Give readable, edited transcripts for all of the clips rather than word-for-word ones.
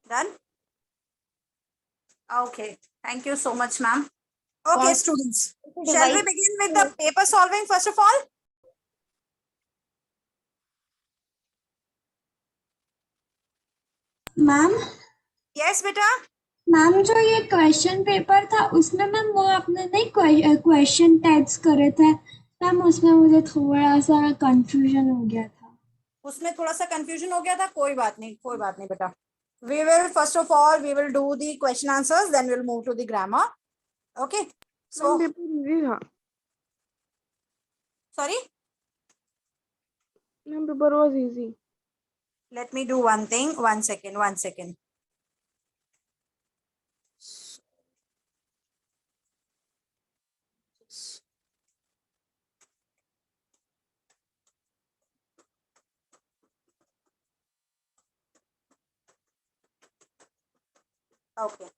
Done? Okay. Thank you so much, ma'am. Okay, students. Shall we begin with the paper solving first of all? Ma'am Yes, beta. Ma'am जो ये question paper था उसमें ma'am वो आपने नहीं question tags करे थे ma'am, उसमें मुझे थोड़ा सा कंफ्यूजन हो गया था। उसमें थोड़ा सा कंफ्यूजन हो गया था, कोई बात नहीं बेटा. We will first of all we will do the question answers, then we'll move to the grammar. Okay. So sorry. Ma'am, paper was easy. Let me do one thing. 1 second. 1 second. Okay.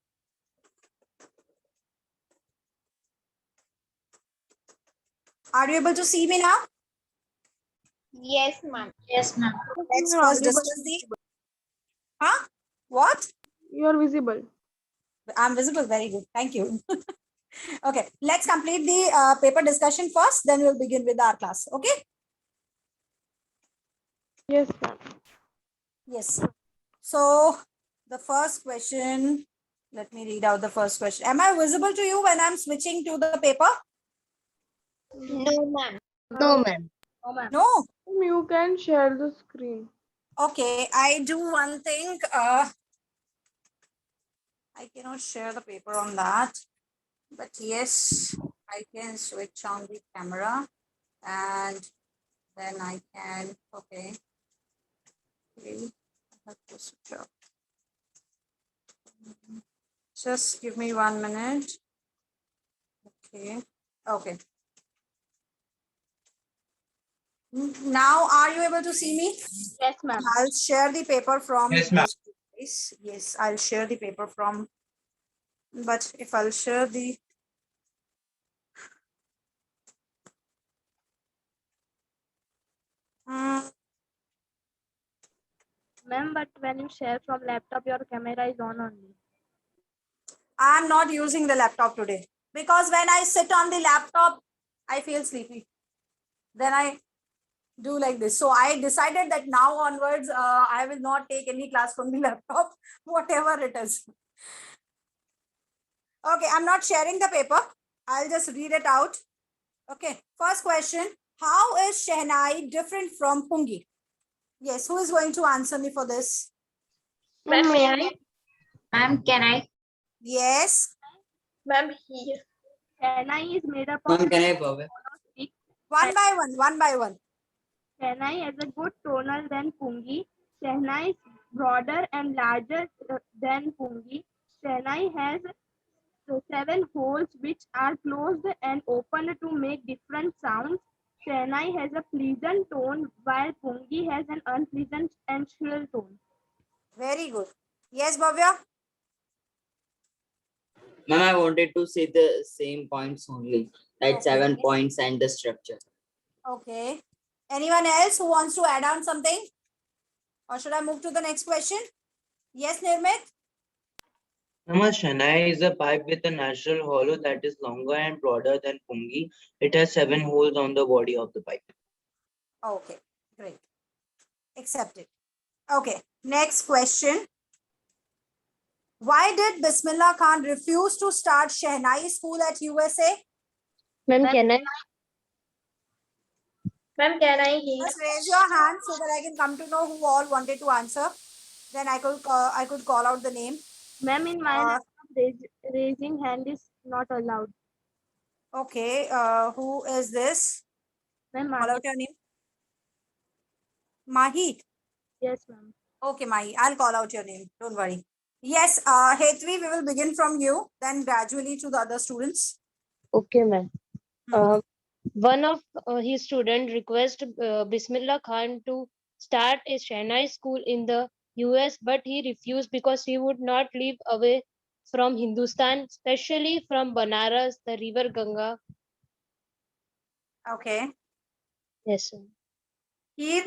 Are you able to see me now? Yes, ma'am. Yes ma'am. Let's You are first visible. discuss the. Huh? What? You are visible. I'm visible. Very good. Thank you. Okay. Let's complete the paper discussion first. Then we'll begin with our class. Okay. Yes, ma'am. Yes. So the first question. Let me read out the first question. Am I visible to you when I'm switching to the paper? No, ma'am. No ma'am. No. You can share the screen. Okay. I do one thing. I cannot share the paper on that. But yes, I can switch on the camera and then I can, okay. Okay, I have to switch off. Just give me 1 minute. Okay, okay. Now, are you able to see me? Yes, ma'am. I'll share the paper from. Yes, ma'am. Yes, I'll share the paper from. But if I'll share the. Ma'am, but when you share from laptop, your camera is on only. I'm not using the laptop today because when I sit on the laptop, I feel sleepy. Then I do like this. So I decided that now onwards, I will not take any class from the laptop, whatever it is. Okay, I'm not sharing the paper. I'll just read it out. Okay, first question. How is Shehnai different from Pungi? Yes, who is going to answer me for this? Ma'am, may I? Ma'am can I? Yes. Ma'am, here. Chennai is made up of Ma'am, can I have One by one, one by one. Chennai has a good tonal than Pungi. Chennai is broader and larger than Pungi. Chennai has 7 holes which are closed and open to make different sounds. Chennai has a pleasant tone while Pungi has an unpleasant and shrill tone. Very good. Yes, Bhavya? Ma'am, I wanted to say the same points only, like Okay. 7 points and the structure. Okay. Anyone else who wants to add on something? Or should I move to the next question? Yes, Nirmit? Mama, Shehnai is a pipe with a natural hollow that is longer and broader than Pungi. It has 7 holes on the body of the pipe. Okay, great. Accepted. Okay, next question. Why did Bismillah Khan refuse to start Shehnai school at USA? Ma'am, can I? Ma'am, can I hear? Just raise your hand so that I can come to know who all wanted to answer. Then I could call out the name. Ma'am, in my laptop, raising hand is not allowed. Okay, who is this? Ma'am, Call out your name. Mahi. yes, ma'am. Okay, Mahi. I'll call out your name. Don't worry. Yes, Hetvi, we will begin from you, then gradually to the other students. Okay, ma'am. Hmm. One of his students requested Bismillah Khan to start a Shehnai school in the US, but he refused because he would not live away from Hindustan, especially from Banaras, the river Ganga. Okay. Yes, sir. Heer.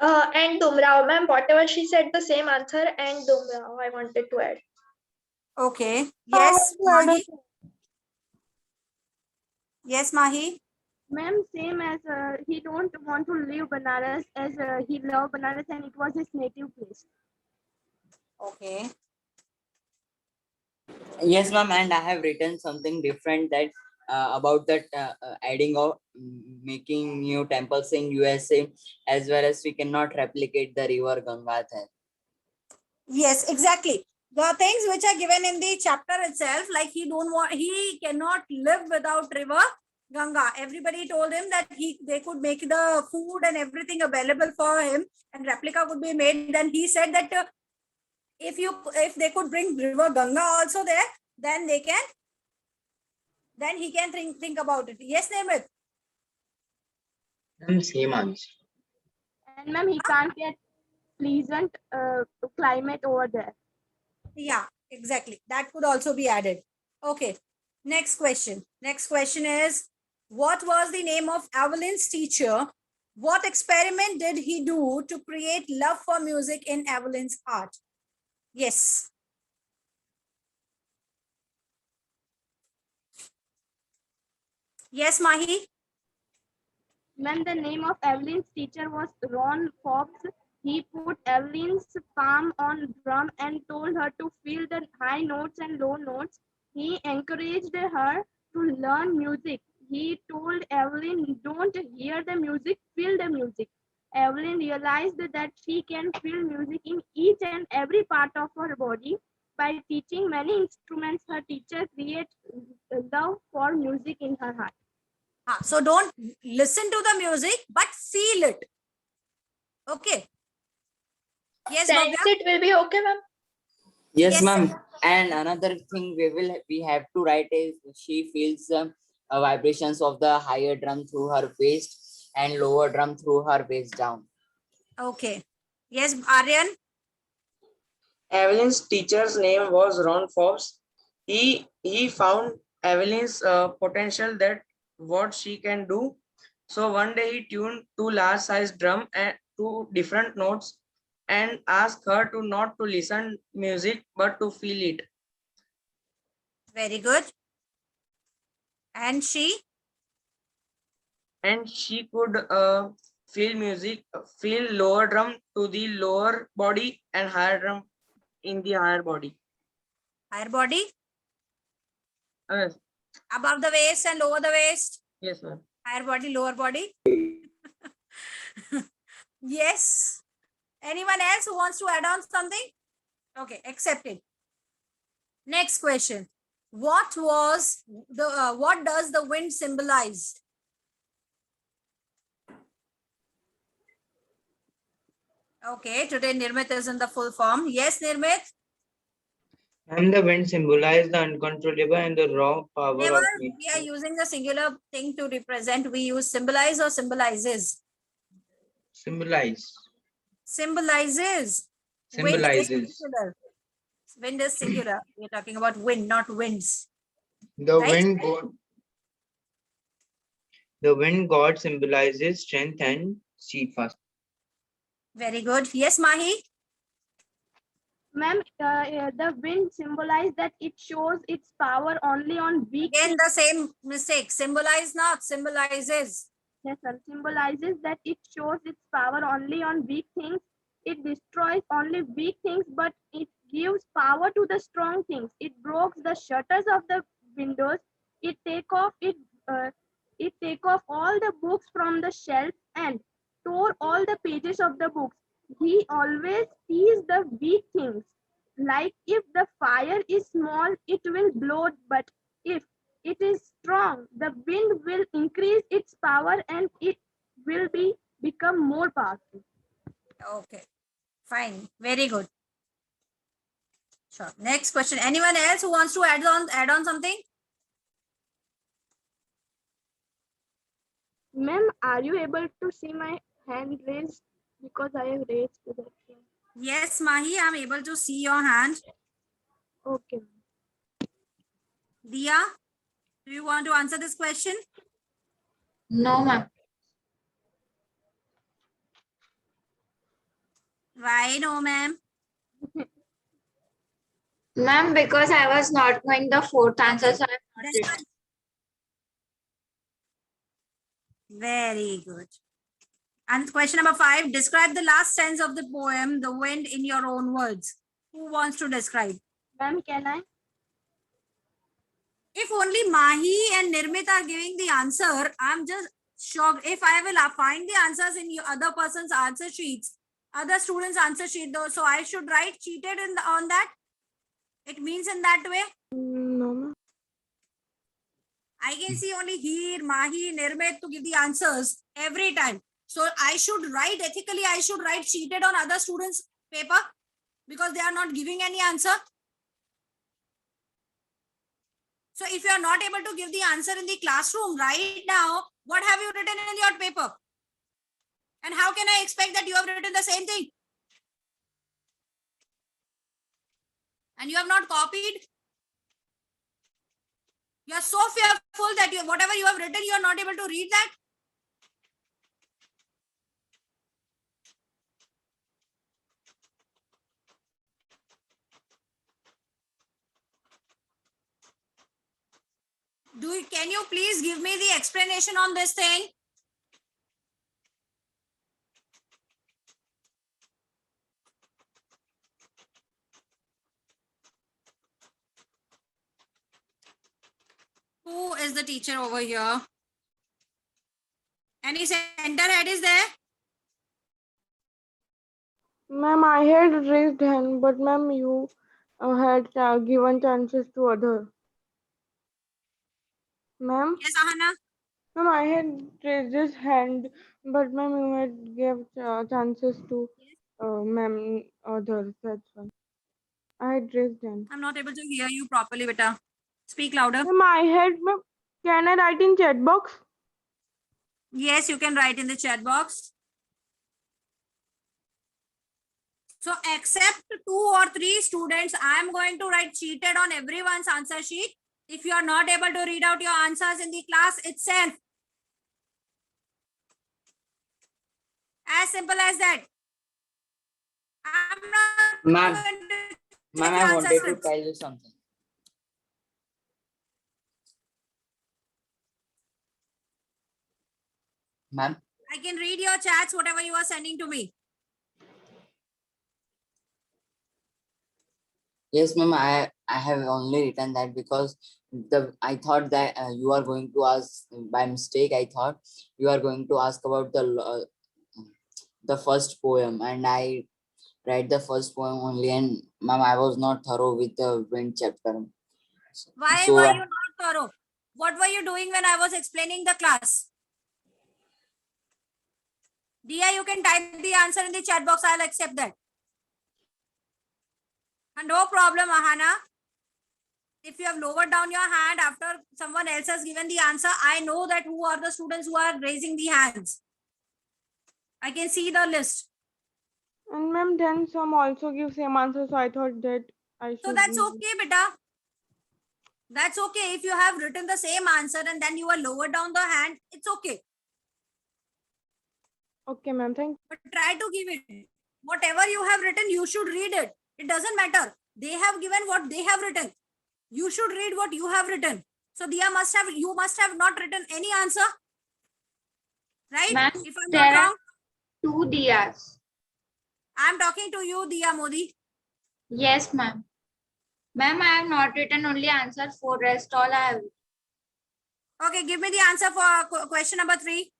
And Dumrao, ma'am, whatever she said, the same answer, and Dumrao, I wanted to add. Okay. Yes, Mahi. Yes, Mahi. Ma'am, same as he don't want to leave Banaras as he loved Banaras and it was his native place. Okay. Yes, ma'am, and I have written something different that about that adding of making new temples in USA, as well as we cannot replicate the river Ganga there. Yes, exactly. The things which are given in the chapter itself, like he cannot live without river Ganga. Everybody told him that they could make the food and everything available for him, and replica could be made. Then he said that if they could bring river Ganga also there, then he can think about it. Yes, Nirmit. Same answer. And ma'am, he can't get pleasant climate over there. Yeah, exactly. That could also be added. Okay. Next question. Next question is, what was the name of Evelyn's teacher? What experiment did he do to create love for music in Evelyn's art? Yes. Yes, Mahi. When the name of Evelyn's teacher was Ron Forbes, he put Evelyn's palm on drum and told her to feel the high notes and low notes. He encouraged her to learn music. He told Evelyn, don't hear the music, feel the music. Evelyn realized that she can feel music in each and every part of her body. By teaching many instruments, her teacher created love for music in her heart. So don't listen to the music, but feel it. Okay. Yes, Sense Bhavya? it will be okay, ma'am. Yes, Yes. ma'am. And another thing we have to write is she feels vibrations of the higher drum through her waist and lower drum through her waist down. Okay. Yes, Aryan? Evelyn's teacher's name was Ron Forbes. He found Evelyn's potential, that what she can do. So one day he tuned two large sized drum and two different notes and asked her to not to listen music but to feel it. Very good. And she? And she could feel music, feel lower drum to the lower body and higher drum in the higher body. Higher body? Yes, Above the waist and lower the waist? yes, ma'am. Higher body, lower body? Yes. Anyone else who wants to add on something? Okay, accepted. Next question. What does the wind symbolize? Okay, today Nirmit is in the full form. Yes, Nirmit? And the wind symbolizes the uncontrollable and the raw power Whenever of we nature. are using the singular thing to represent, we use symbolize or symbolizes? Symbolize. Symbolizes. Wind is Symbolizes. singular. Wind is singular. We're talking about wind, not winds. The Right? wind god symbolizes strength and steadfast. Very good. Yes, Mahi? Ma'am, the wind symbolizes that it shows its power only on weak Again, things. the same mistake. Symbolize not, symbolizes. Yes, sir. Symbolizes that it shows its power only on weak things. It destroys only weak things, but it gives power to the strong things. It breaks the shutters of the windows. It take off all the books from the shelf and tore all the pages of the books. He always sees the weak things. Like if the fire is small, it will blow, but if it is strong, the wind will increase its power and it will become more powerful. Okay, fine. Very good. Sure. Next question. Anyone else who wants to add on something? Ma'am, are you able to see my hand raised? Because I have raised that. Yes, Mahi, I'm able to see your hand. Okay. Dia, do you want to answer this question? No, ma'am. Why no, ma'am? Ma'am, because I was not knowing the fourth answer, so I have not Describe. written. Very good. And question number 5, describe the last stanza of the poem, The Wind, in your own words. Who wants to describe? Ma'am, can I? If only Mahi and Nirmit are giving the answer, I'm just shocked. If I will find the answers in your other person's answer sheets, other students' answer sheet though, so I should write cheated on that. It means in that way. No, ma'am. I can see only here, Mahi, Nirmit to give the answers every time. So I should write, ethically, I should write cheated on other students' paper because they are not giving any answer. So if you are not able to give the answer in the classroom right now, what have you written in your paper? And how can I expect that you have written the same thing? And you have not copied? You are so fearful that whatever you have written, you are not able to read that. Can you please give me the explanation on this thing? Who is the teacher over here? Any center head is there? Ma'am, I had raised hand, but ma'am, you had given chances to other. Ma'am, Yes, Ahana. ma'am, I had raised this hand, but ma'am, you had gave chances to ma'am others. That's why I had raised hand. I'm not able to hear you properly, beta. Speak louder. Ma'am, I had. Ma'am, can I write in chat box? Yes, you can write in the chat box. So except 2 or 3 students, I am going to write cheated on everyone's answer sheet. If you are not able to read out your answers in the class itself. As simple as that. I'm not Ma'am, going to ma'am, check I your wanted answer to scripts. tell you something. Ma'am, I can read your chats, whatever you are sending to me. yes, ma'am, I have only written that because I thought that you are going to ask by mistake. I thought you are going to ask about the first poem, and I read the first poem only. And ma'am, I was not thorough with the wind chapter. Why So were you not thorough? What were you doing when I was explaining the class? Dia, you can type the answer in the chat box. I'll accept that. And no problem, Ahana. If you have lowered down your hand after someone else has given the answer, I know that who are the students who are raising the hands. I can see the list. And ma'am, then some also give same answer, so I thought that I should. So that's okay, beta. That's okay. If you have written the same answer and then you are lowered down the hand, it's okay. Okay, ma'am. Thank you. But try to give it. Whatever you have written, you should read it. It doesn't matter. They have given what they have written. You should read what you have written. So Dia you must have not written any answer. Right? Ma'am, If I'm there not are wrong, 2 diyas. I'm talking to you, Dia Modi. Yes, ma'am. Ma'am, I have not written only answer for rest all I have. Okay, give me the answer for question number 3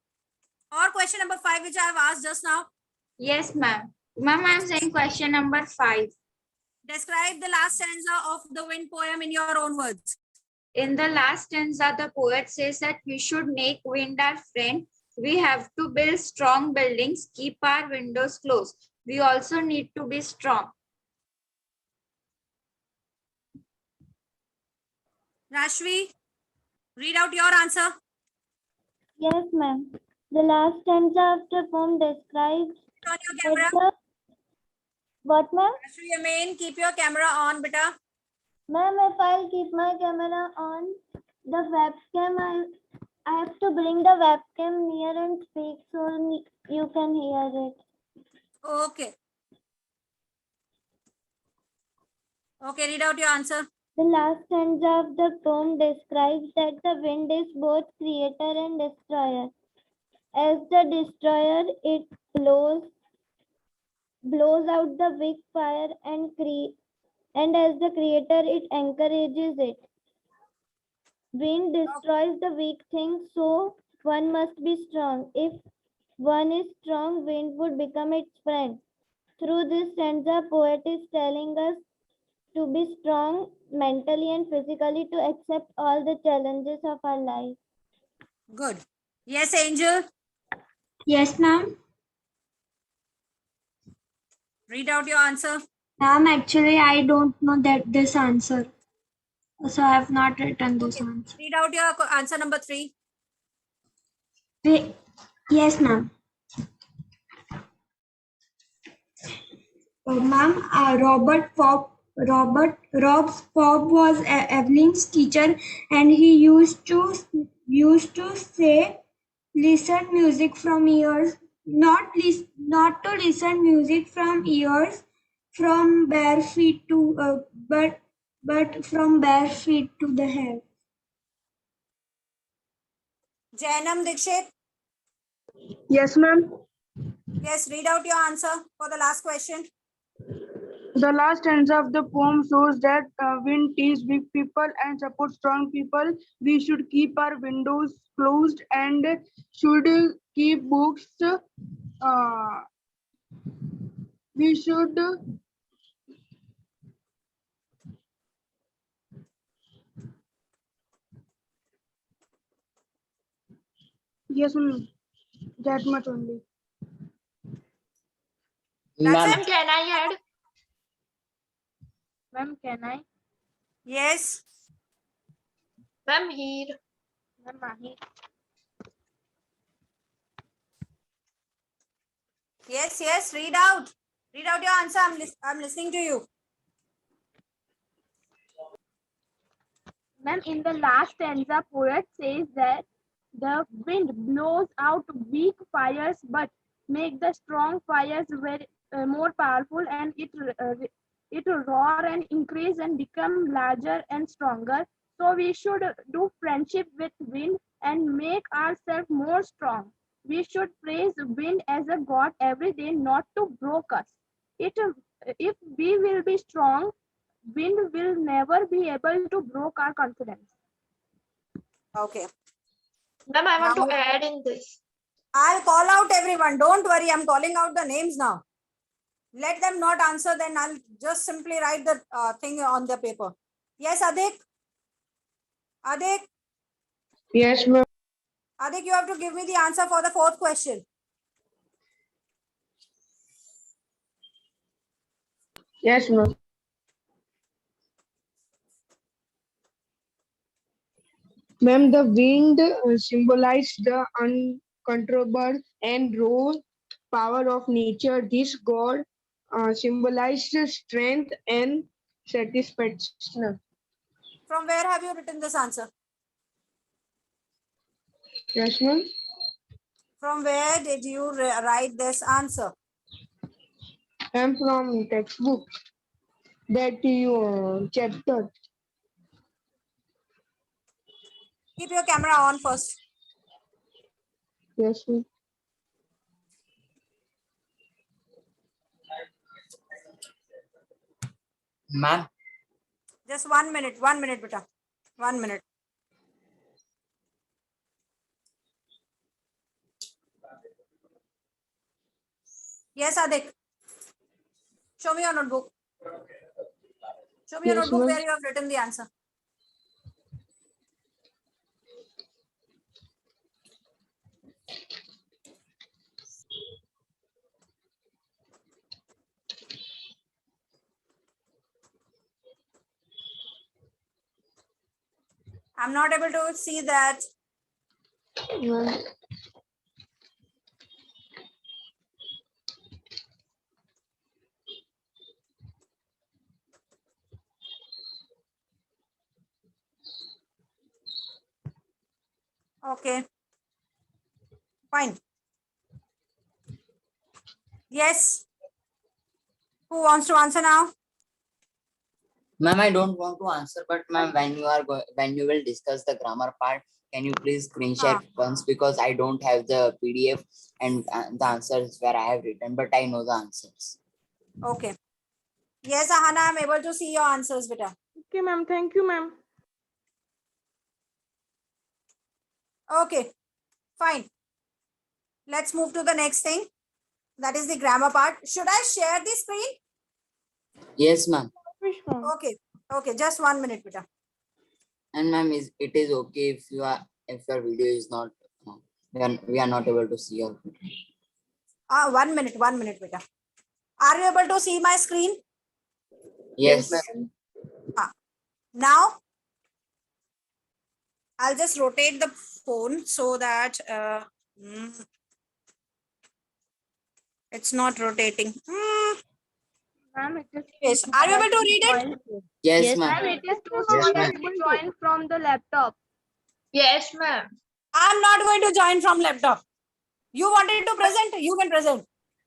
or question number 5, which I have asked just now. Yes, ma'am. Ma'am, I am saying question number 5. Describe the last stanza of the wind poem in your own words. In the last stanza, the poet says that we should make wind our friend. We have to build strong buildings, keep our windows closed. We also need to be strong. Rashvi, read out your answer. Yes, ma'am. The last stanza of the poem describes On your camera. that what, ma'am? Rashvi, Amin, keep your camera on, beta. Ma'am, if I'll keep my camera on, the webcam, I have to bring the webcam near and speak so you can hear it. Okay. Okay, read out your answer. The last stanza of the poem describes that the wind is both creator and destroyer. As the destroyer, it blows out the weak fire and as the creator, it encourages it. Wind destroys the weak things, so one must be strong. If one is strong, wind would become its friend. Through this stanza, poet is telling us to be strong mentally and physically to accept all the challenges of our life. Good. Yes, Angel. Yes, ma'am. Read out your answer. Ma'am, actually, I don't know this answer. So I have not written this Okay. answer. Read out your answer number 3. Yes, ma'am. Ma'am, Rob Bob was Evelyn's teacher, and he used to say, "Listen music from ears, not to listen music from ears, from bare feet to but from bare feet to the head." Jainam Dikshit. Yes, ma'am. Yes, read out your answer for the last question. The last stanza of the poem shows that wind tease weak people and support strong people. We should keep our windows closed and should keep books. We should. Yes, ma'am. That much only. That's Ma'am, it? Can I add? Ma'am, can I? Yes. Ma'am, here. Ma'am, Mahi. Yes, yes, read out. Read out your answer. I'm listening to you. Ma'am, in the last stanza, poet says that the wind blows out weak fires but make the strong fires very more powerful, and it roar and increase and become larger and stronger. So we should do friendship with wind and make ourselves more strong. We should praise wind as a god every day, not to broke us. If we will be strong, wind will never be able to broke our confidence. Okay. Ma'am, I want Now- to add in this. I'll call out everyone. Don't worry. I'm calling out the names now. Let them not answer, then I'll just simply write the thing on the paper. Yes, Adik? Adik? Yes, ma'am. Adik, you have to give me the answer for the 4th question. Yes, ma'am. Ma'am, the wind symbolized the uncontrollable and raw power of nature. This god symbolized strength and satisfaction. From where have you written this answer? Yes, ma'am. From where did you write this answer? I'm from textbook. That you chapter. Keep your camera on first. Yes, ma'am. ma'am, Just 1 minute. 1 minute, beta. 1 minute. Yes, Adik. Show me your notebook. Show me your Yes, notebook ma'am. where you have written the answer. I'm not able to see that. Ma'am. Okay. Fine. Yes. Who wants to answer now? Ma'am, I don't want to answer, but ma'am, when you will discuss the grammar part, can you please screen share once, because I don't have the PDF and the answers where I have written, but I know the answers. Okay. Yes, Ahana, I'm able to see your answers, beta. Okay, ma'am. Thank you, ma'am. Okay, fine. Let's move to the next thing. That is the grammar part. Should I share the screen? Yes, ma'am. Wish, ma'am. Okay. Okay, just 1 minute, beta. And ma'am, it is okay if if your video is not we are not able to see your video. 1 minute, beta. Are you able to see my screen? Yes. Now, I'll just rotate the phone so that it's not rotating. Ma'am, it is Yes. Are you able to read it? Yes, Yes, ma'am. Ma'am, it is too Yes, small ma'am. to join from the laptop. Yes, ma'am. I'm not going to join from laptop. You wanted to present? You can present.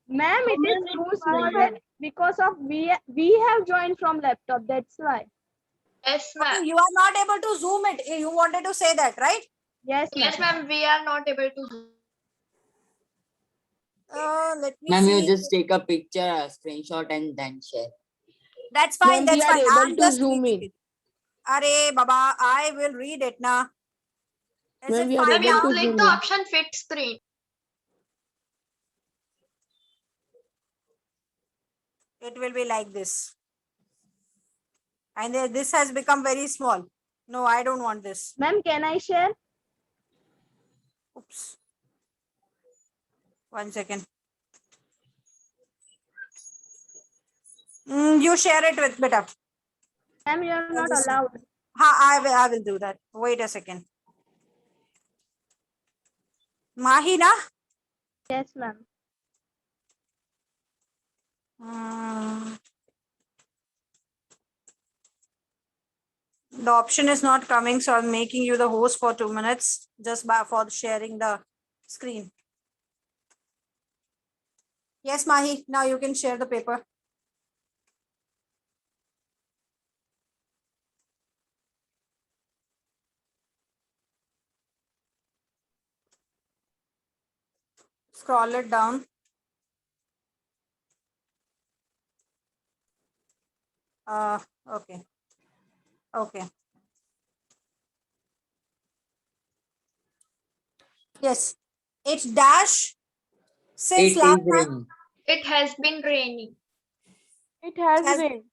Ma'am, it is too small because of we have joined from laptop. That's why. Yes, ma'am. You are not able to zoom it. You wanted to say that, right? Yes, Yes, ma'am. We are not able to. Let me Ma'am, you see. just take a picture, a screenshot, and then share. That's fine. Ma'am, we That's are fine. able I'm to just zoom reading in. it. Arey, Baba, I will read it now. Is Ma'am, it we are fine able You now? to click zoom the in. option fit screen. It will be like this. And this has become very small. No, I don't want this. Ma'am, can I share? Oops. 1 second. You share it with beta. Ma'am, you are not Understood. allowed. I will do that. Wait a second. Mahina? Yes, ma'am. The option is not coming, so I'm making you the host for 2 minutes just for sharing the screen. Yes, Mahi, now you can share the paper. Scroll it down. Okay. Okay. Yes. It's dash since It last is time. raining. It has been raining. It has Has- rained.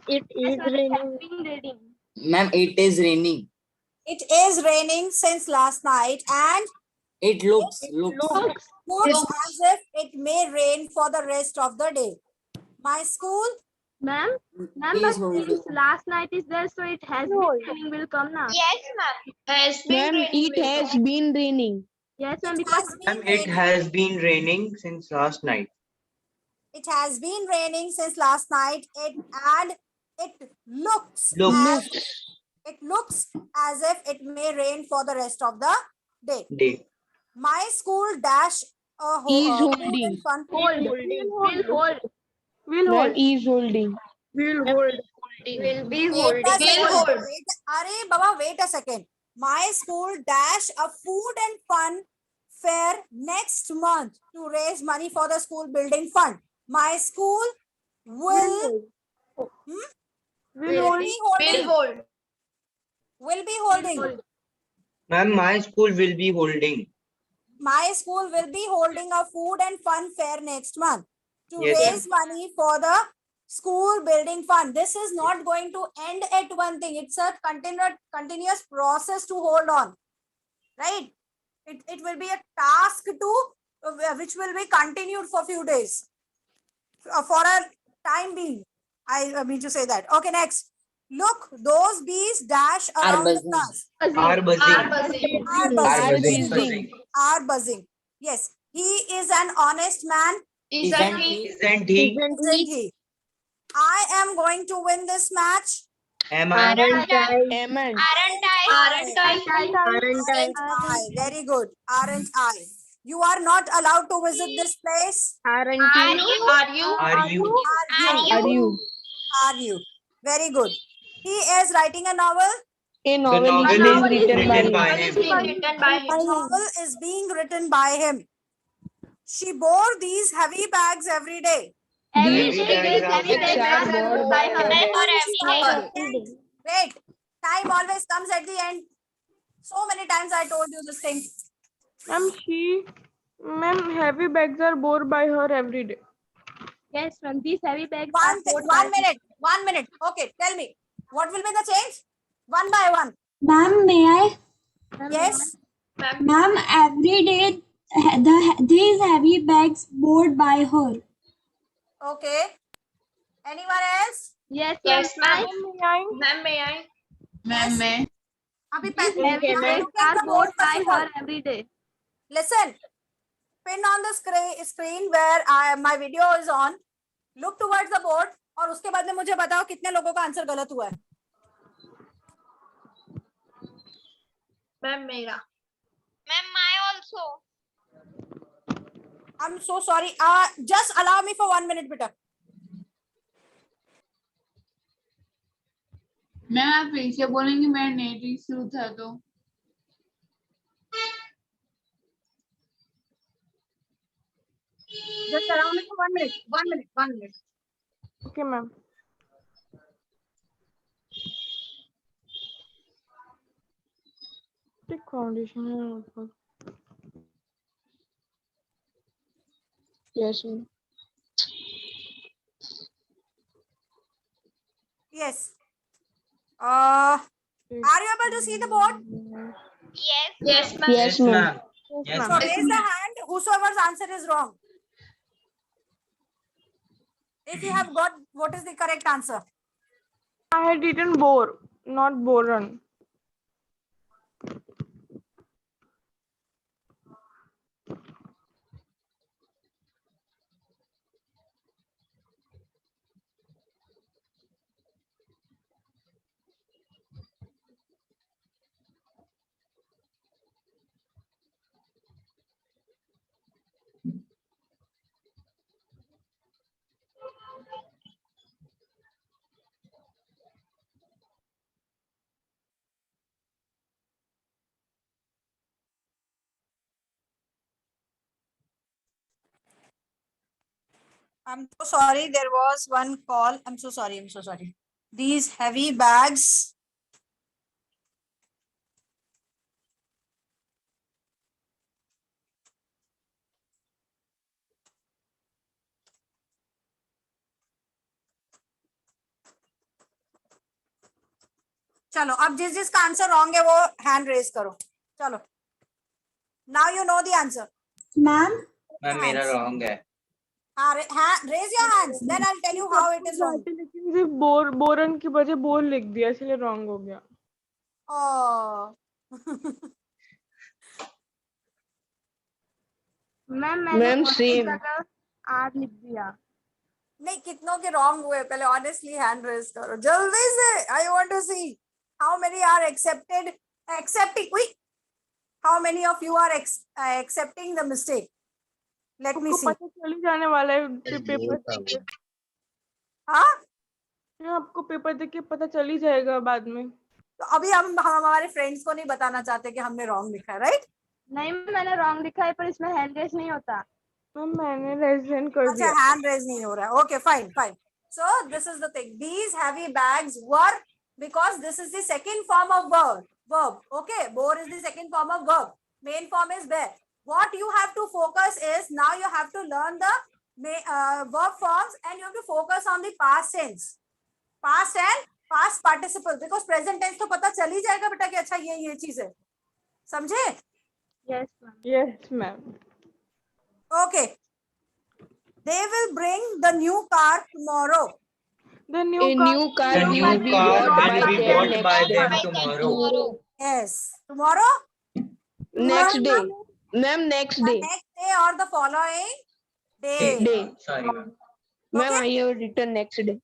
It is raining. Been reading. Ma'am, it is raining. It is raining since last night and It looks. looks as if it may rain for the rest of the day. My school, Ma'am, ma'am, Please but hold it. since last night is there, so it has been raining will come now. Yes, ma'am. Has been Ma'am, raining. it has been raining. Yes, ma'am, it because has been Ma'am, it raining. has been raining since last night. It has been raining since last night. It looks as if it may rain for the rest of the day. My school dash a Is food holding. and fun. hold. Will Ma'am, hold. is holding. Will hold. Will be Wait holding. a second. hold. Arey, Baba, wait a second. My school dash a food and fun fair next month to raise money for the school building fund. My school will be holding. Will hold. Will be holding. Ma'am, my school will be holding. My school will be holding a food and fun fair next month to Yes, raise money for the school building fund. This is not going to end at one thing. It's a continuous process to hold on, right? It will be a task which will be continued for few days, for a time being. I mean to say that. Okay, next. Look, those bees dash around the buzzing. class. Are buzzing. Are buzzing. Are Are buzzing. buzzing. Are buzzing. Yes, he is an honest man, Isn't he? Isn't he? isn't he? I am going to win this match. Am I? Aren't I? Amen. Aren't I? Aren't I? Very good. Aren't I? You are not allowed to visit this place. Are you? Are you? Are you? Are you? Are you? Are you? Very good. He is writing a novel. The novel is written by him. Novel is being written by him. She bore these heavy bags every day. Heavy bags are Every day. Wait, time always comes at the end. So many times I told you this thing. Ma'am, heavy bags are borne by her every day. Yes, ma'am. These heavy bags One, are bought by 1 minute. Okay, tell me, what will be the change? One by one. Ma'am, may I? Yes. Ma'am, every day these heavy bags bought by her. Okay. Anyone else? Yes, ma'am. Ma'am, may I? Ma'am, may. Abhi These heavy now bags look at are the board bought by first of all. her every day. Listen, pin on the screen where my video is on. Look towards the board और उसके बाद में मुझे बताओ कितने लोगों का answer गलत हुआ है. Ma'am, मेरा. I'm so sorry. Just allow me for 1 minute, beta. Ma'am आप फिर से बोलेंगे मेरा नेट इशू था तो. Just allow me for 1 minute. 1 minute. 1 minute. Okay, ma'am. Take foundation है ऊपर. Yes, ma'am. Yes. Are you able to see the board? Yes, ma'am. Yes, ma'am. Yes, So ma'am. raise the hand whosoever's answer is wrong. If you have got what is the correct answer? I had written bore, not boron. I'm so sorry. There was one call. I'm so sorry. I'm so sorry. These heavy bags. चलो अब जिसका answer wrong है वो hand raise करो. चलो. Now you know the answer. Ma'am, ma'am मेरा wrong है. Raise your hands. Then I'll tell you how it is wrong. लेकिन सिर्फ बोरन की वजह बोर लिख दिया इसलिए रॉन्ग हो गया. Oh. मैम सेम आर लिख दिया. नहीं कितनों के रॉन्ग हुए पहले ऑनेस्टली हैंड रेज करो जल्दी से. I want to see how many are accepting how many of you are accepting the mistake. Let me see. पता चल ही जाने वाला है पेपर देख के. हाँ आपको पेपर देख के पता चल ही जाएगा बाद में. तो अभी हम हमारे फ्रेंड्स को नहीं बताना चाहते कि हमने रॉन्ग लिखा है. राइट. नहीं मैंने रॉन्ग लिखा है पर इसमें हैंड रेज नहीं होता. मैम मैंने रेजिडेंट कर अच्छा दिया. हैंड रेज नहीं हो रहा है. Okay fine fine. So this is the thing. These heavy bags were because this is the second form of verb. Okay, bore is the second form of verb. Main form is there. What you have to focus is now you have to learn the verb forms and you have to focus on the past tense, past and past participle because present tense तो पता चल ही जाएगा बेटा कि अच्छा ये चीज है. समझे? Yes, ma'am. Yes, ma'am. Okay. They will bring the new car tomorrow. The new car will be bought by them tomorrow. Yes. Tomorrow? Next day. Ma'am, next The next day or the following day. Sorry, ma'am. Ma'am, I have written next day.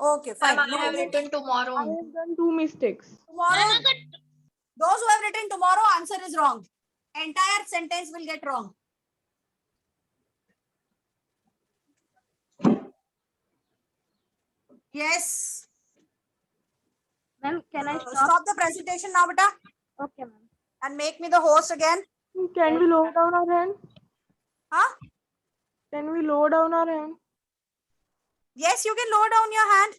Okay, fine. Ma'am, I have written tomorrow. I have done 2 mistakes. Tomorrow. Those who have written tomorrow, answer is wrong. Entire sentence will get wrong. Yes. Ma'am, can I stop? Stop the presentation now, beta, Okay, ma'am. and make me the host again. Can we lower down our hand? Huh? Can we lower down our hand? Yes, you can lower down your hand.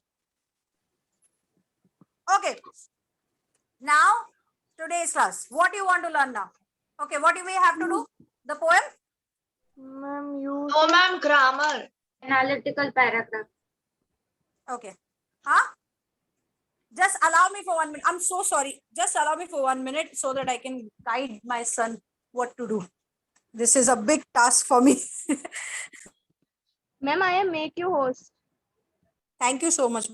Okay. Now, today's class. What do you want to learn now? Okay, what do we have to do? The poem? Ma'am, you. No, ma'am, grammar. Analytical paragraph. Okay. Huh? Just allow me for 1 minute. I'm so sorry. Just allow me for 1 minute so that I can guide my son what to do. This is a big task for me. Ma'am, I am make you host. Thank you so much.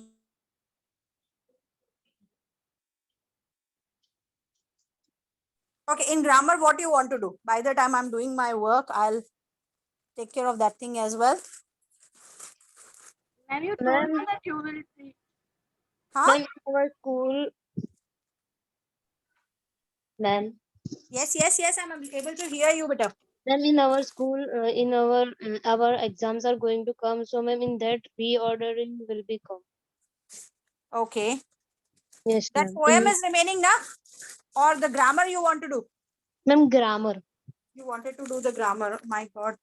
Okay, in grammar, what do you want to do? By the time I'm doing my work, I'll take care of that thing as well. Ma'am, you told me that you will see. Huh? Ma'am, in our school, ma'am, Yes, I'm able to hear you, beta. ma'am, in our school, our exams are going to come. So, ma'am, in that reordering will be come. Okay. Yes, That ma'am. poem is remaining now? Or the grammar you want to do? Ma'am, grammar. You wanted to do the grammar. My God.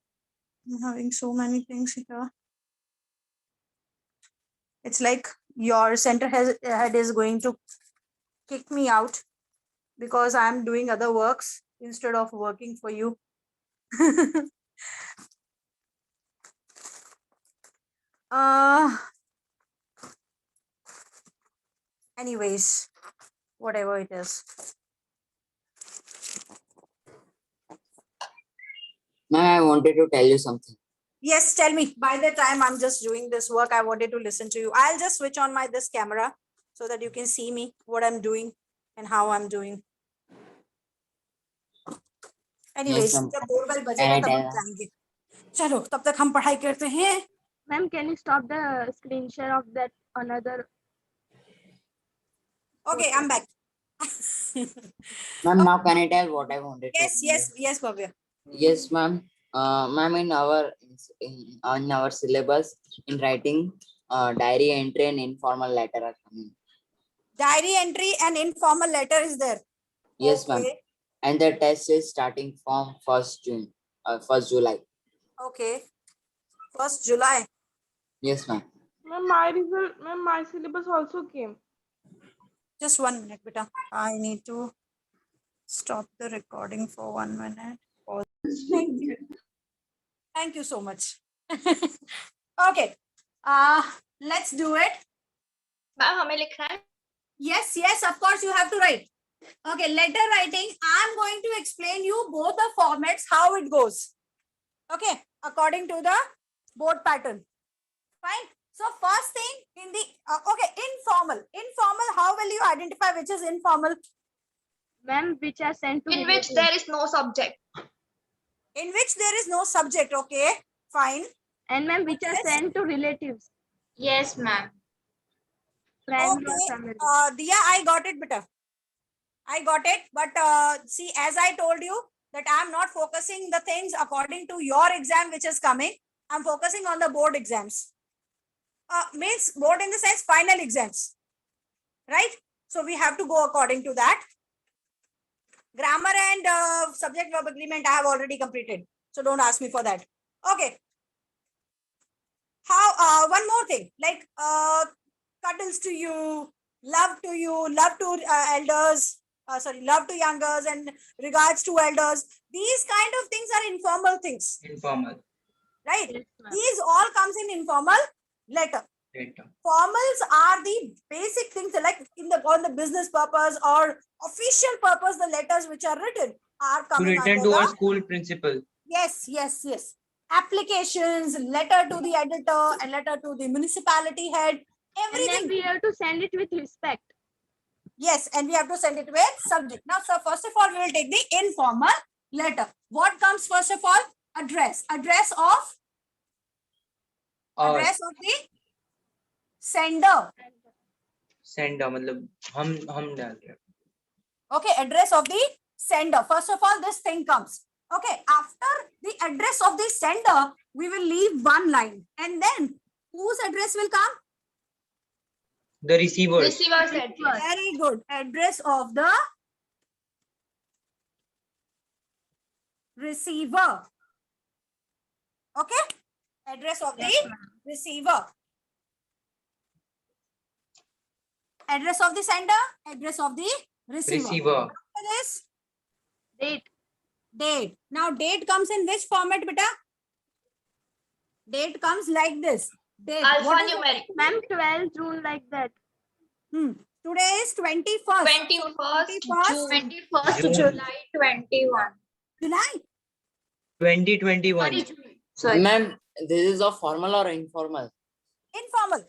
I'm having so many things here. It's like your center head is going to kick me out because I'm doing other works instead of working for you. Anyways, whatever it is. Ma'am, I wanted to tell you something. Yes, tell me. By the time I'm just doing this work, I wanted to listen to you. I'll just switch on this camera so that you can see me, what I'm doing and how I'm doing. Anyways, ma'am. जब doorbell बजेगा Can I तब हम tell- जाएंगे. चलो तब तक हम पढ़ाई करते हैं. Ma'am, can you stop the screen share of that another? Okay, I'm back. Ma'am, now can I tell what I wanted to? Yes, Bhavya. Yes, ma'am. Ma'am, in our syllabus in writing, diary entry and informal letter are coming. Diary entry and informal letter is there. Yes, ma'am. Okay. And the test is starting from 1st July. Okay. 1st July. Yes, ma'am. Ma'am, my result, ma'am, my syllabus also came. Just 1 minute, beta. I need to stop the recording for 1 minute. Thank you. Thank you so much. Okay. Let's do it. Ma'am हमें लिखना है. Yes, of course you have to write. Okay, letter writing. I'm going to explain you both the formats, how it goes. Okay, according to the board pattern. Fine. So first thing in the, informal. Informal, how will you identify which is informal? Ma'am, which are sent to In which there is no subject. In which there is no subject, okay? Fine. And ma'am, which are sent to relatives. Yes, ma'am. Friends or Okay, family. Diya, I got it, beta. I got it. But see, as I told you, that I'm not focusing the things according to your exam, which is coming. I'm focusing on the board exams. Means board in the sense final exams. Right? So we have to go according to that. Grammar and subject verb agreement, I have already completed. So don't ask me for that. Okay. How, one more thing, like cuddles to you, love to elders, love to youngers and regards to elders. These kind of things are informal things, Informal. right? Yes, ma'am. These all comes in informal letter. Later. Formals are the basic things like on the business purpose or official purpose, the letters which are written are To coming return under to our the, school principal. yes. Applications, letter to the editor, and letter to the municipality head, And then everything. we have to send it with respect. Yes, and we have to send it with subject. Now, so first of all, we will take the informal letter. What comes first of all? Address. Address of the sender. Sender मतलब हम डाल रहे हैं. Okay, address of the sender. First of all, this thing comes. Okay, after the address of the sender, we will leave one line. And then whose address will come? The receivers. Receiver's address. Very good. Address of the receiver. Okay. Address of the receiver. Address of the sender. Address of the receiver. Receiver. After this, Date. date. Now date comes in which format, beta? Date comes like this. Date. What is the- Alphanumeric. Ma'am, 12 June like that. Today is 21st. 21st 21st June. 21st June. July 21. July. 2021. Sorry, June. Sorry. Ma'am, this is a formal or informal? Informal.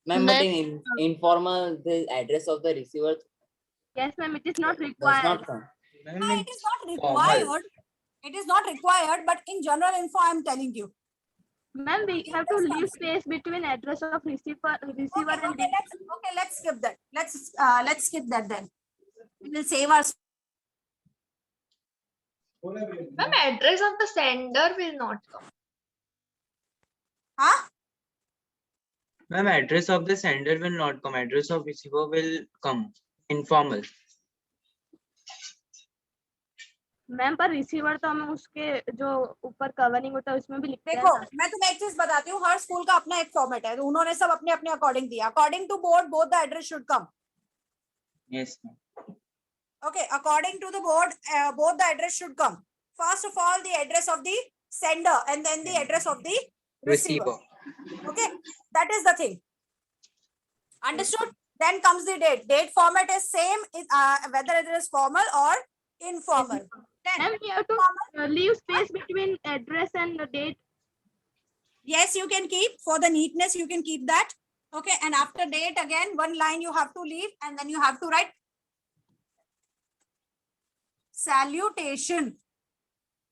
Ma'am, but in informal, the address of the receiver Yes, ma'am, it is not does required. not come. Ma'am, It is it's not formal. required. It is not required, but in general info, I am telling you. Ma'am, we have to leave space between address of receiver and Okay, let's skip that. Let's skip that then. It will save us. Ma'am, address of the sender will not come. Huh? Ma'am, address of the sender will not come. Address of receiver will come. Informal. Ma'am पर receiver तो हमें उसके जो ऊपर covering होता है उसमें भी लिखते हैं देखो, ना। मैं तुम्हें एक चीज बताती हूँ, हर स्कूल का अपना एक फॉर्मेट है, तो उन्होंने सब अपने अपने अकॉर्डिंग दिया. According to board, both the address should come. Yes, ma'am. Okay, according to the board, both the address should come. First of all, the address of the sender and then the address of the receiver. Okay, that is the thing. Understood? Then comes the date. Date format is same, whether it is formal or informal. Then, ma'am we have to leave space between address and the date. yes, you can keep, for the neatness, you can keep that. Okay, and after date, again, one line you have to leave and then you have to write salutation.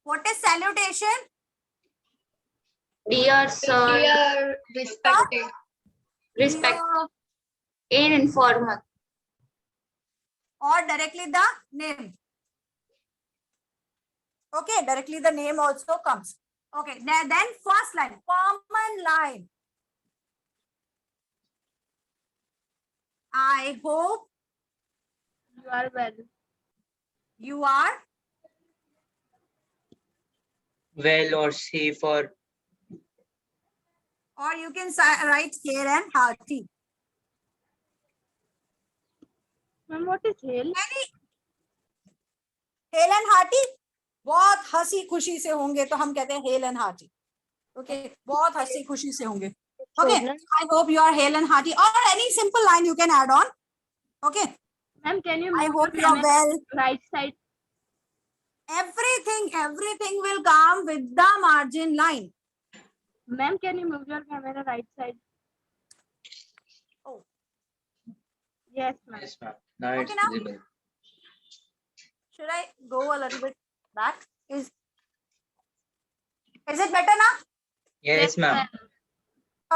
What is salutation? Dear sir, Dear respected. Respect. in informal. Or directly the name. Okay, directly the name also comes. Okay, then first line, common line. I hope You are well. you are Well or safe or you can write hair and hearty. Ma'am, what is hail? Hail and hearty, बहुत हंसी खुशी से होंगे तो हम कहते हैं hail and hearty. Okay, बहुत हंसी खुशी से होंगे. Okay, I hope you are hail and hearty, or any simple line you can add on. Okay, Ma'am, can you I move hope your you are camera well. right side? Everything will come with the margin line. Ma'am, can you move your camera right side? Oh. Yes, ma'am. yes, ma'am. Now Okay, it's now? visible. Should I go a little bit back? Is it better now? Yes, ma'am.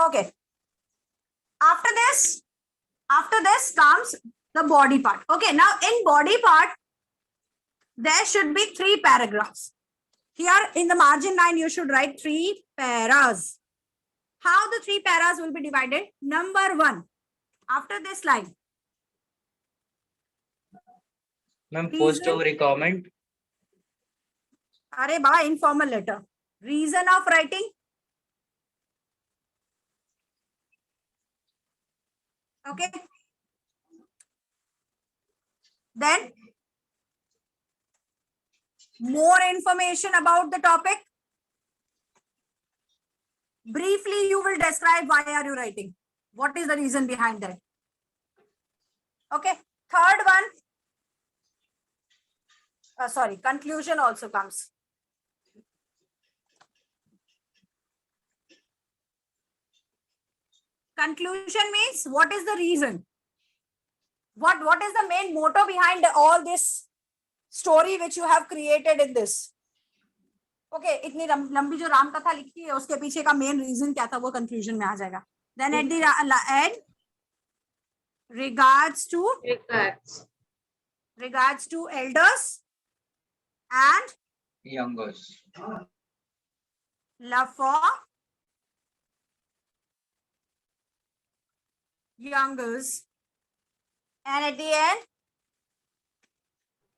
Okay. After this comes the body part. Okay, now in body part, there should be 3 paragraphs. Here in the margin line, you should write 3 paras. How the 3 paras will be divided? Number 1, after this line. Ma'am, Reason- post over a comment. Are ba, informal letter. Reason of writing. Okay. Then more information about the topic. Briefly, you will describe why are you writing. What is the reason behind that? Okay. Third one. Sorry, conclusion also comes. Conclusion means what is the reason? What is the main motto behind all this story which you have created in this? Okay, इतनी लंबी जो राम कथा लिखी है उसके पीछे का main reason क्या था वो कंक्लूजन में आ जाएगा. Then at the end, regards to elders and Youngers. love for youngers. And at the end,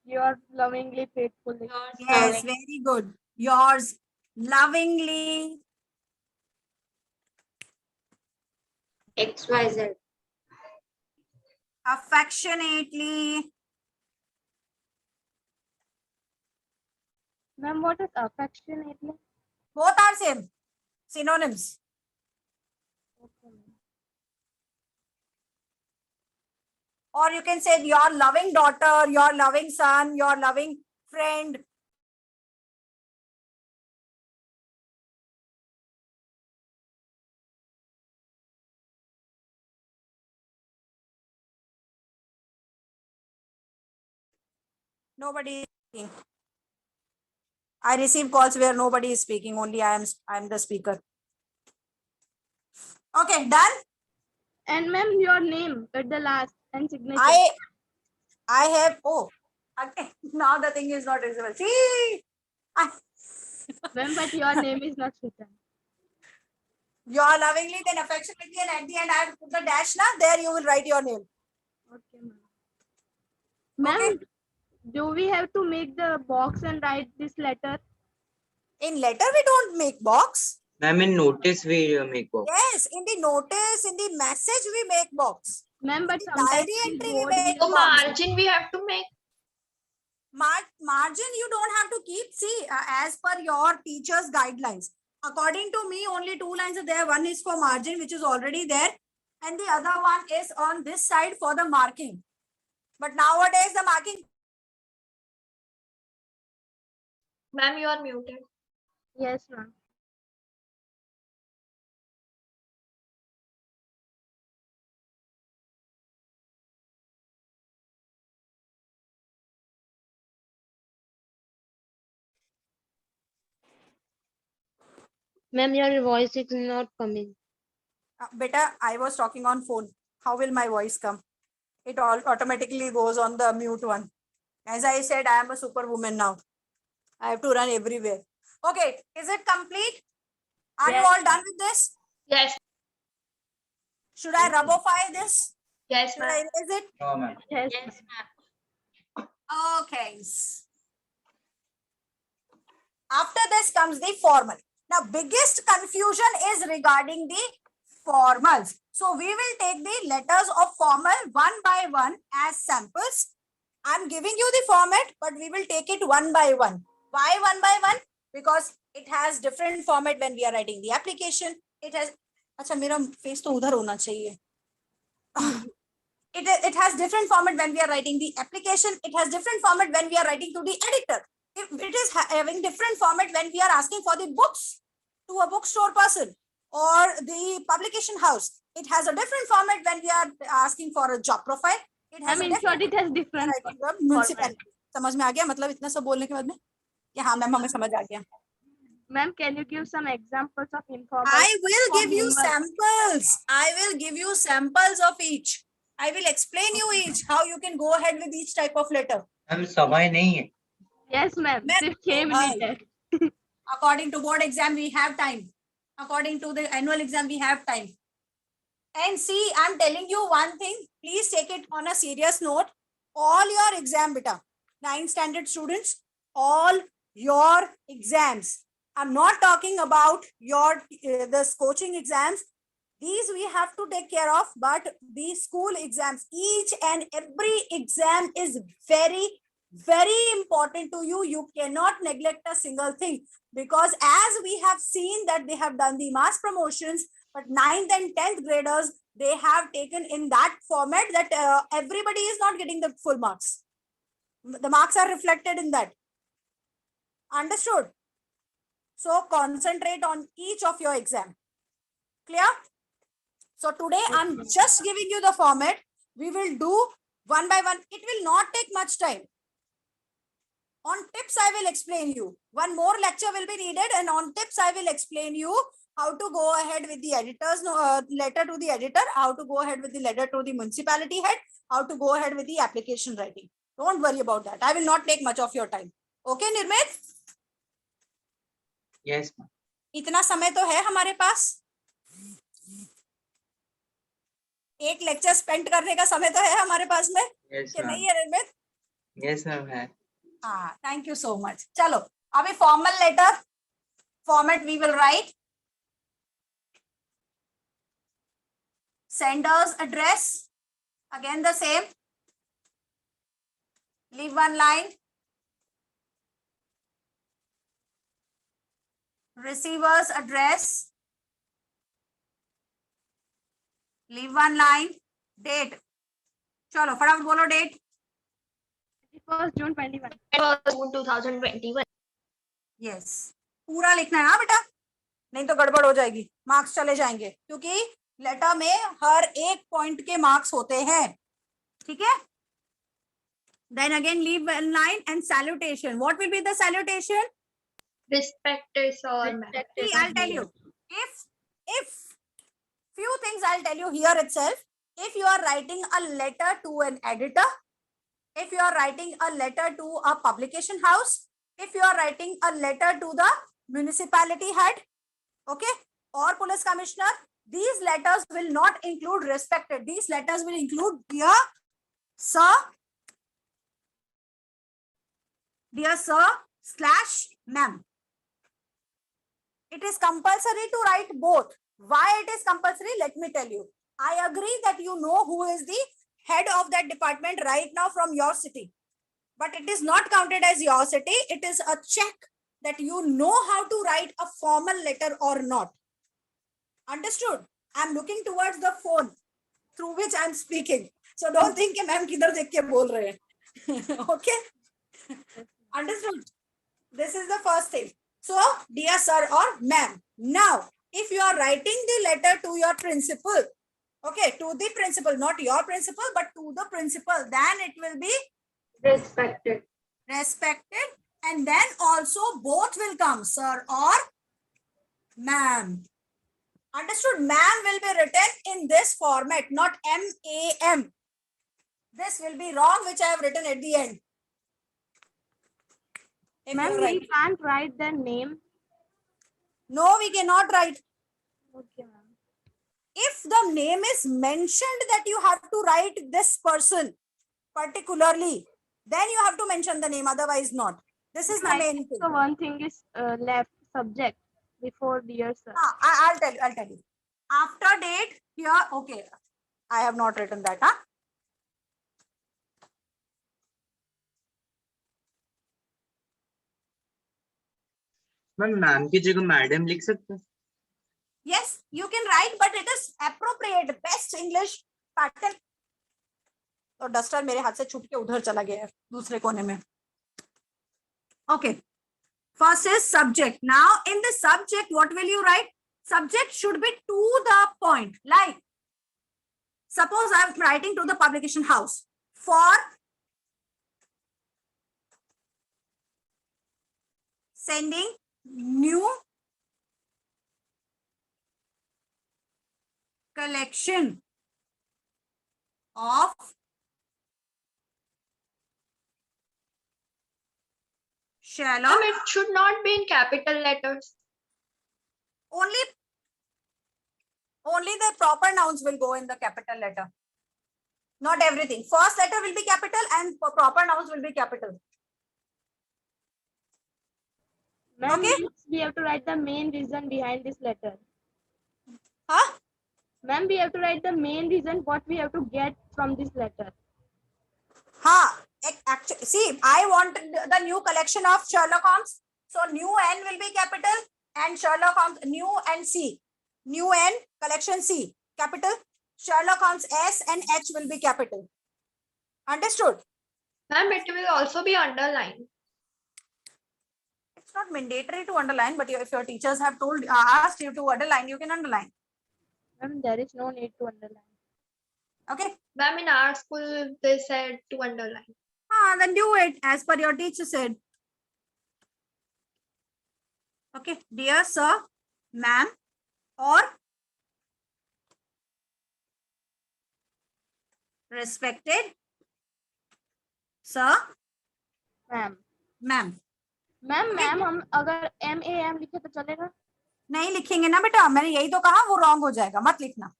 Yours lovingly, faithfully. yes, very good. Yours lovingly. XYZ. Affectionately. Ma'am, what is affectionately? Both are same. Synonyms. Okay, ma'am. Or you can say your loving daughter, your loving son, your loving friend. Nobody is speaking. I receive calls where nobody is speaking. Only I am the speaker. Okay, done. And ma'am, your name at the last and signature. I have, oh, okay. Now the thing is not visible. See, Ma'am, but your name is not written. your lovingly, then affectionately, and at the end I have put the dash now. There you will write your name. Okay, ma'am. Ma'am, do we have to make the box and write this letter? In letter, we don't make box. Ma'am, in notice we make box. Yes, in the notice, in the message, we make box. Ma'am, but In the sometimes diary we entry, we board make So box. margin we have to make. Margin you don't have to keep. See, as per your teacher's guidelines. According to me, only 2 lines are there. One is for margin, which is already there. And the other one is on this side for the marking. But nowadays, the marking. Ma'am, you are muted. Yes, ma'am. Ma'am, your voice is not coming. Beta, I was talking on phone. How will my voice come? It all automatically goes on the mute one. As I said, I am a superwoman now. I have to run everywhere. Okay, is it complete? Are you Yes. all done with this? Yes. Should I rubofy this? Yes, Should I ma'am. erase it? No, ma'am. Yes, Yes, ma'am. Okay. After this comes the formal. Now, biggest confusion is regarding the formals. So, we will take the letters of formal one by one as samples. I'm giving you the format, but we will take it one by one. Why one by one? Because it has different format when we are writing the application. It has, अच्छा मेरा face तो उधर होना चाहिए. It has different format when we are writing the application. It has different format when we are writing to the editor. It is having different format when we are asking for the books to a bookstore person or the publication house. It has a different format when we are asking for a job profile. It has I mean, a different it has different writing the municipality. समझ में आ गया मतलब इतना सब बोलने के बाद में कि हाँ मैम हमें समझ आ गया. Ma'am, can you give some examples of informal? I will give you formal? samples. I will give you samples of each. I will explain you each how you can go ahead with each type of letter. Ma'am Sawai नहीं है. Yes, ma'am. Ma'am, Just 6 minutes. According to board exam, we have time. According to the annual exam, we have time. And see, I'm telling you one thing. Please take it on a serious note. All your exam, beta, 9th standard students, all your exams. I'm not talking about your this coaching exams. These we have to take care of, but the school exams, each and every exam is very, very important to you. You cannot neglect a single thing because as we have seen that they have done the mass promotions, but 9th and 10th graders, they have taken in that format that everybody is not getting the full marks. The marks are reflected in that. Understood? So concentrate on each of your exam. Clear? So today I'm just giving you the format. We will do one by one. It will not take much time. On tips, I will explain you. One more lecture will be needed, and on tips, I will explain you how to go ahead with the editor's letter to the editor, how to go ahead with the letter to the municipality head, how to go ahead with the application writing. Don't worry about that. I will not take much of your time. Okay, Nirmit? Yes, ma'am. इतना समय तो है हमारे पास. एक lecture spend करने का समय तो है हमारे पास में Yes, कि ma'am. नहीं है निर्मित? Yes, ma'am. है. हाँ, थैंक यू सो मच. चलो अभी formal letter format we will write. Sender's address, again the same. Leave one line. Receiver's address. Leave one line. Date. चलो फटाफट बोलो date. 31st June 21. June 2021. Yes, पूरा लिखना है ना बेटा, नहीं तो गड़बड़ हो जाएगी, मार्क्स चले जाएंगे, क्योंकि लेटर में हर एक पॉइंट के मार्क्स होते हैं. ठीक है. Then again leave one line and salutation. What will be the salutation? Respected sir. See, I'll tell you. If few things I'll tell you here itself. If you are writing a letter to an editor, if you are writing a letter to a publication house, if you are writing a letter to the municipality head, okay, or police commissioner, these letters will not include respected. These letters will include dear sir / ma'am. It is compulsory to write both. Why it is compulsory? Let me tell you. I agree that you know who is the head of that department right now from your city. But it is not counted as your city. It is a check that you know how to write a formal letter or not. Understood? I'm looking towards the phone through which I'm speaking. So don't think कि ma'am किधर देख के बोल रहे हैं. Okay? Understood? This is the first thing. So, dear sir or ma'am. Now, if you are writing the letter to your principal, okay, to the principal, not your principal, but to the principal, then it will be Respected. respected, and then also both will come, sir or ma'am. Understood? Ma'am will be written in this format, not M-A-M. This will be wrong, which I have written at the end. If you Ma'am, are we writing. can't write their name. No, we cannot write. Okay, ma'am. If the name is mentioned that you have to write this person particularly, then you have to mention the name, otherwise not. This is the I main think thing. so one thing is left, subject before dear sir. I'll tell you. After date here, okay. I have not written that, huh? Ma'am की जगह madam लिख सकते हैं? Yes, you can write, but it is appropriate, best English pattern. और duster मेरे हाथ से छूट के उधर चला गया है दूसरे कोने में. Okay. First is subject. Now in the subject, what will you write? Subject should be to the point. Like, suppose I am writing to the publication house for sending new collection of Sherlock. It should not be in capital letters. Only the proper nouns will go in the capital letter. Not everything. First letter will be capital and proper nouns will be capital. Ma'am, Okay. we have to write the main reason behind this letter. Huh? Ma'am, we have to write the main reason what we have to get from this letter. Actually, see, I want the new collection of Sherlock Holmes. So new N will be capital and Sherlock Holmes, new and C. New N, collection C, capital. Sherlock Holmes S and H will be capital. Understood? Ma'am, it will also be underlined. It's not mandatory to underline, but if your teachers have asked you to underline, you can underline. Ma'am, there is no need to underline. Okay? Ma'am, in our school, they said to underline. Then do it as per your teacher said. Okay, dear sir, ma'am, or respected sir, Ma'am. ma'am. Ma'am हम अगर MAM लिखे तो चलेगा? नहीं लिखेंगे ना बेटा, मैंने यही तो कहा, वो रॉन्ग हो जाएगा, मत लिखना.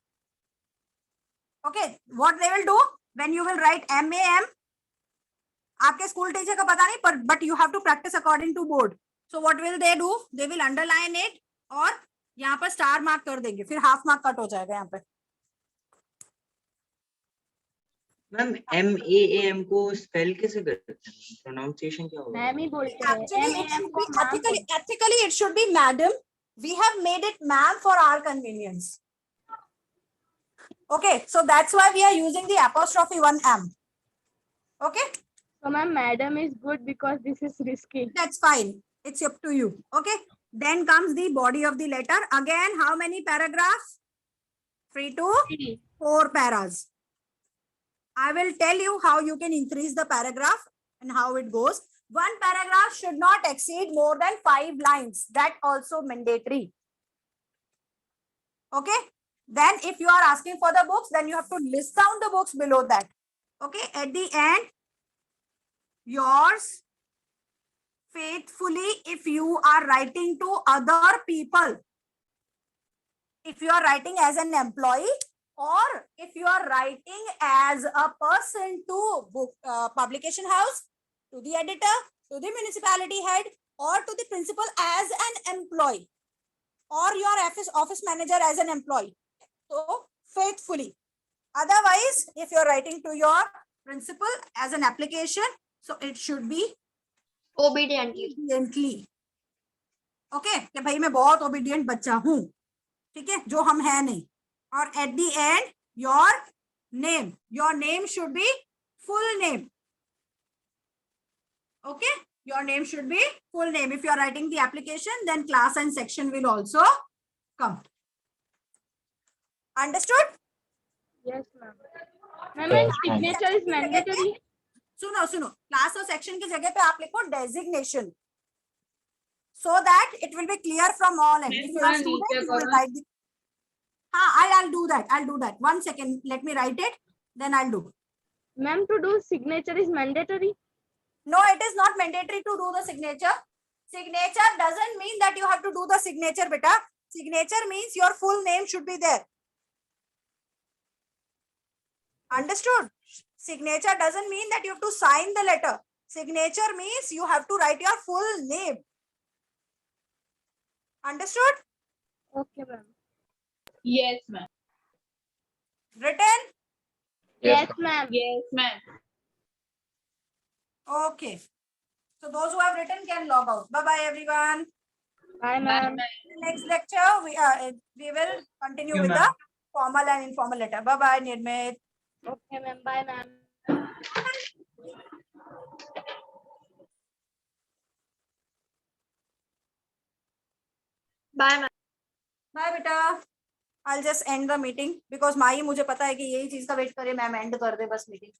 Okay, what they will do when you will write MAM, आपके स्कूल टीचर का पता नहीं, पर but you have to practice according to board. So what will they do? They will underline it और यहाँ पर स्टार मार्क कर देंगे, फिर हाफ मार्क कट हो जाएगा यहाँ पे. मैम MAAM को स्पेल कैसे करते हैं? प्रोनाउंसिएशन क्या होगा? मैम ही बोलते हैं. Actually, it MAM should को be ma'am ethically it should be madam. We have made it ma'am for our convenience. Okay, so that's why we are using the apostrophe 1M. Okay, So ma'am, madam is good because this is risky. that's fine. It's up to you. Okay, then comes the body of the letter. Again, how many paragraphs? 3 to 4 paras. I will tell you how you can increase the paragraph and how it goes. One paragraph should not exceed more than 5 lines. That also mandatory. Okay. Then if you are asking for the books, then you have to list down the books below that. Okay. At the end, yours faithfully, if you are writing to other people, if you are writing as an employee, or if you are writing as a person to book, publication house, to the editor, to the municipality head, or to the principal as an employee, or your office manager as an employee. So faithfully. Otherwise, if you are writing to your principal as an application, so it should be obediently. Okay, कि भाई मैं बहुत obedient बच्चा हूँ, ठीक है, जो हम हैं नहीं. और at the end, your name should be full name. Okay, your name should be full name. If you are writing the application, then class and section will also come. Understood? Yes, ma'am. Ma'am, and signature is mandatory. सुनो, class और section की जगह पे आप लिखो designation, so that it will be clear from all ends. If you are student, you will write the. I'll do that. 1 second, let me write it, then I'll do. Ma'am, to do signature is mandatory. No, it is not mandatory to do the signature. Signature doesn't mean that you have to do the signature, beta. Signature means your full name should be there. Understood? Signature doesn't mean that you have to sign the letter. Signature means you have to write your full name. Understood? Okay, ma'am. Yes, ma'am. Written? Yes, ma'am. Yes, ma'am. Okay. So those who have written can log out. Bye-bye, everyone. Bye, ma'am. Next lecture, we will continue with the formal and informal letter. Bye-bye, Nirmit. Okay, ma'am. Bye, ma'am. Bye, ma'am. Bye, beta. I'll just end the meeting because माही मुझे पता है कि यही चीज का wait करे, ma'am and कर दे बस मीटिंग.